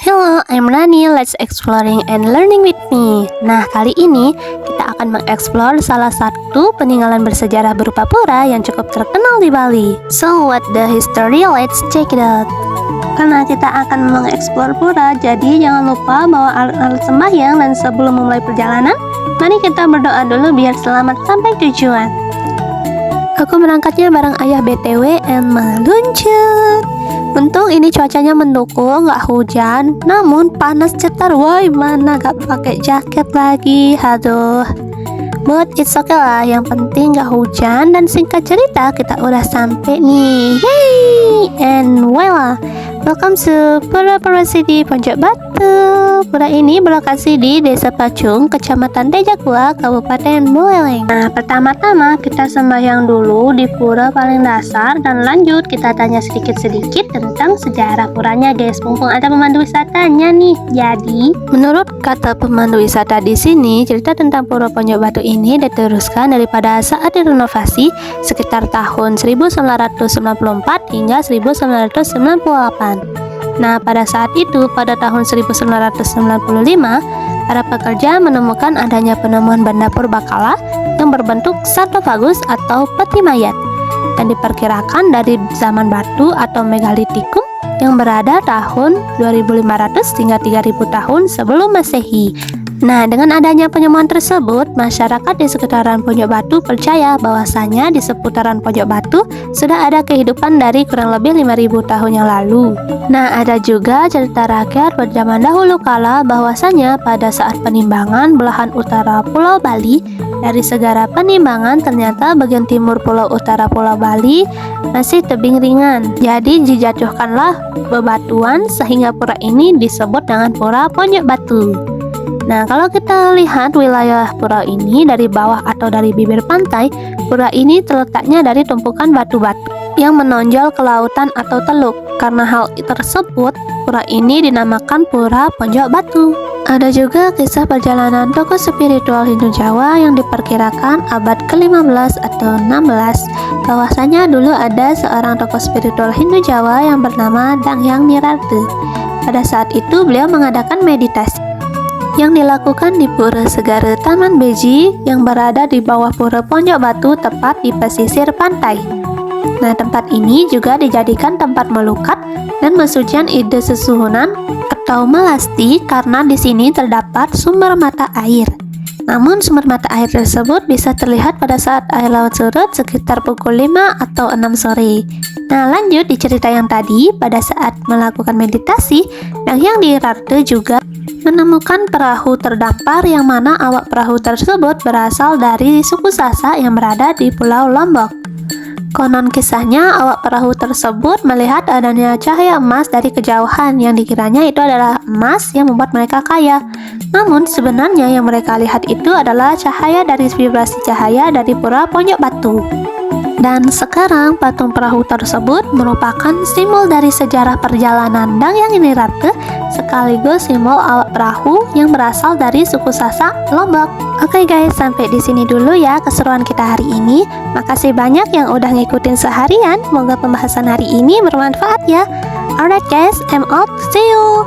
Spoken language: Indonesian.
Hello, I'm Rani. Let's exploring and learning with me. Nah, kali ini kita akan mengeksplor salah satu peninggalan bersejarah berupa pura yang cukup terkenal di Bali. So, what the history? Let's check it out. Karena kita akan mengeksplor pura, jadi jangan lupa bawa alat sembahyang, dan sebelum memulai perjalanan, mari kita berdoa dulu biar selamat sampai tujuan. Aku berangkatnya bareng ayah BTW and meluncur. Untung ini cuacanya mendukung, gak hujan, namun panas cetar. Woi, mana gak pakai jaket lagi, aduh. But it's okay lah, yang penting gak hujan. Dan singkat cerita, kita udah sampai nih. Yay! And voila, welcome to Pura City, Pojok Batu. Pura ini berlokasi di Desa Pacung, Kecamatan Tejakula, Kabupaten Buleleng. Nah, pertama-tama kita sembahyang dulu di pura paling dasar, dan lanjut kita tanya sedikit-sedikit tentang sejarah puranya, guys. Mumpung ada pemandu wisatanya nih. Jadi, menurut kata pemandu wisata di sini, cerita tentang Pura Pojok Batu ini diteruskan daripada saat direnovasi sekitar tahun 1994 hingga 1998. Nah, pada saat itu, pada tahun 1995, para pekerja menemukan adanya penemuan benda purbakala yang berbentuk sarkofagus atau peti mayat, dan diperkirakan dari zaman batu atau megalitikum yang berada tahun 2500 hingga 3000 tahun sebelum Masehi. Nah, dengan adanya penemuan tersebut, masyarakat di sekitaran Pojok Batu percaya bahwasanya di seputaran Pojok Batu sudah ada kehidupan dari kurang lebih 5000 tahun yang lalu. Nah, ada juga cerita rakyat pada zaman dahulu kala bahwasanya pada saat penimbangan belahan utara Pulau Bali, dari segala penimbangan ternyata bagian timur pulau utara Pulau Bali masih tebing ringan. Jadi dijatuhkanlah bebatuan sehingga pura ini disebut dengan Pura Pojok Batu. Nah, kalau kita lihat wilayah pura ini dari bawah atau dari bibir pantai, pura ini terletaknya dari tumpukan batu-batu yang menonjol ke lautan atau teluk. Karena hal tersebut, pura ini dinamakan Pura Pojok Batu. Ada juga kisah perjalanan tokoh spiritual Hindu Jawa yang diperkirakan abad ke-15 atau 16. Bahwasanya dulu ada seorang tokoh spiritual Hindu Jawa yang bernama Danghyang Nirartu. Pada saat itu beliau mengadakan meditasi yang dilakukan di Pura Segara Taman Beji yang berada di bawah Pura Pojok Batu, tepat di pesisir pantai. Nah, tempat ini juga dijadikan tempat melukat dan mensucian ide sesuhunan atau melasti karena di sini terdapat sumber mata air. Namun sumber mata air tersebut bisa terlihat pada saat air laut surut sekitar pukul 5 atau 6 sore. Nah, lanjut di cerita yang tadi, pada saat melakukan meditasi, Danghyang Nirartu juga menemukan perahu terdampar yang mana awak perahu tersebut berasal dari suku Sasak yang berada di Pulau Lombok. Konon kisahnya, awak perahu tersebut melihat adanya cahaya emas dari kejauhan yang dikiranya itu adalah emas yang membuat mereka kaya. Namun sebenarnya yang mereka lihat itu adalah cahaya dari vibrasi cahaya dari Pura Pojok Batu. Dan sekarang patung perahu tersebut merupakan simbol dari sejarah perjalanan Danghyang Nirartu sekaligus simbol awak perahu yang berasal dari suku Sasak Lombok. Oke guys, sampai di sini dulu ya keseruan kita hari ini. Makasih banyak yang udah ngikutin seharian. Semoga pembahasan hari ini bermanfaat ya. Alright guys, I'm out. See you.